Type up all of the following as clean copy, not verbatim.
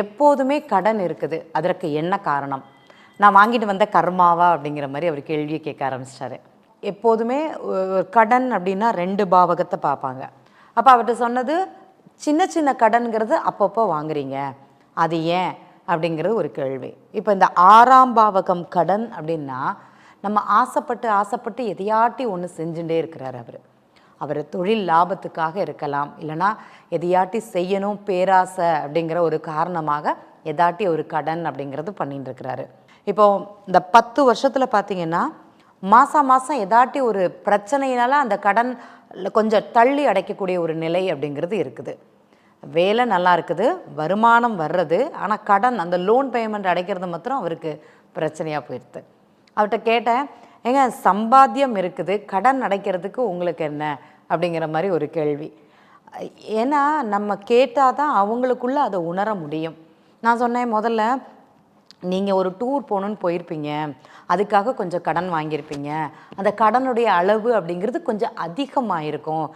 எப்போதுமே கடன் இருக்குது. அதற்கு என்ன காரணம்? நான் வாங்கிட்டு வந்த கர்மாவா? அப்படிங்கிற மாரி அவர் கேள்விய கேட்க ஆரம்பிச்சிட்டாரு. எப்போதுமே கடன் அப்படின்னா 2 பாவகத்த பார்ப்பாங்க. அப்ப அவர்ட்ட சொன்னது, சின்ன சின்ன கடன்கிறது அப்பப்போ வாங்குறீங்க. அது ஏன்? அப்படிங்கிறது ஒரு கேள்வி. இப்ப இந்த 6ஆம் பாவகம் கடன் அப்படின்னா, நம்ம ஆசைப்பட்டு ஆசைப்பட்டு எதையாட்டி ஒண்ணு செஞ்சுட்டே இருக்கிறாரு அவரு. அவர் தொழில் லாபத்துக்காக இருக்கலாம், இல்லைனா எதையாட்டி செய்யணும் பேராசை அப்படிங்கிற ஒரு காரணமாக எதாட்டி ஒரு கடன் அப்படிங்கிறது பண்ணிட்டு இருக்கிறாரு. இப்போ இந்த 10 வருஷத்துல பார்த்தீங்கன்னா, மாசம் மாசம் எதாட்டி ஒரு பிரச்சனையினால அந்த கடன் கொஞ்சம் தள்ளி அடைக்கக்கூடிய ஒரு நிலை அப்படிங்கிறது இருக்குது. வேலை நல்லா இருக்குது, வருமானம் வர்றது, ஆனால் கடன் அந்த லோன் பேமெண்ட் அடைக்கிறது மாத்திரம் அவருக்கு பிரச்சனையாக போயிடுது. அவர்கிட்ட கேட்டேன், ஏங்க சம்பாத்தியம் இருக்குது, கடன் அடைக்கிறதுக்கு உங்களுக்கு என்ன அப்படிங்கிற மாதிரி ஒரு கேள்வி. ஏன்னா நம்ம கேட்டால் தான் அவங்களுக்குள்ள அதை உணர முடியும். நான் சொன்னேன், முதல்ல நீங்கள் ஒரு டூர் போகணுன்னு போயிருப்பீங்க, அதுக்காக கொஞ்சம் கடன் வாங்கியிருப்பீங்க. அந்த கடனுடைய அளவு அப்படிங்கிறது கொஞ்சம் அதிகமாக இருக்கும்.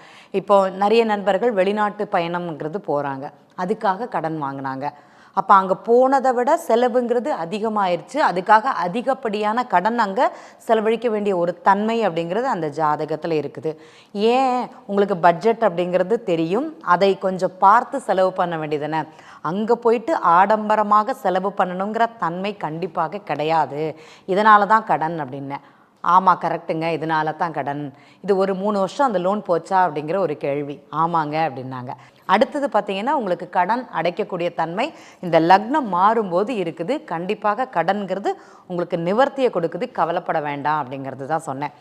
இப்போது நிறைய நண்பர்கள் வெளிநாட்டு பயணம்ங்கிறது போகிறாங்க, அதுக்காக கடன் வாங்கினாங்க. அப்போ அங்கே போனதை விட செலவுங்கிறது அதிகமாயிருச்சு. அதுக்காக அதிகப்படியான கடன் அங்கே செலவழிக்க வேண்டிய ஒரு தன்மை அப்படிங்கிறது அந்த ஜாதகத்தில் இருக்குது. ஏன் உங்களுக்கு பட்ஜெட் அப்படிங்கிறது தெரியும், அதை கொஞ்சம் பார்த்து செலவு பண்ண வேண்டியதுதானே. அங்கே போயிட்டு ஆடம்பரமாக செலவு பண்ணணுங்கிற தன்மை கண்டிப்பாக கிடையாது, இதனால தான் கடன் அப்படின்னேன். ஆமாம் கரெக்டுங்க, இதனால தான் கடன். இது ஒரு 3 வருஷம் அந்த லோன் போச்சா அப்படிங்கிற ஒரு கேள்வி. ஆமாங்க அப்படின்னாங்க. அடுத்தது பார்த்தீங்கன்னா, உங்களுக்கு கடன் அடைக்கக்கூடிய தன்மை இந்த லக்னம் மாறும்போது இருக்குது. கண்டிப்பாக கடன்கிறது உங்களுக்கு நிவர்த்தியை கொடுக்குது, கவலைப்பட வேண்டாம் அப்படிங்கிறது தான் சொன்னேன்.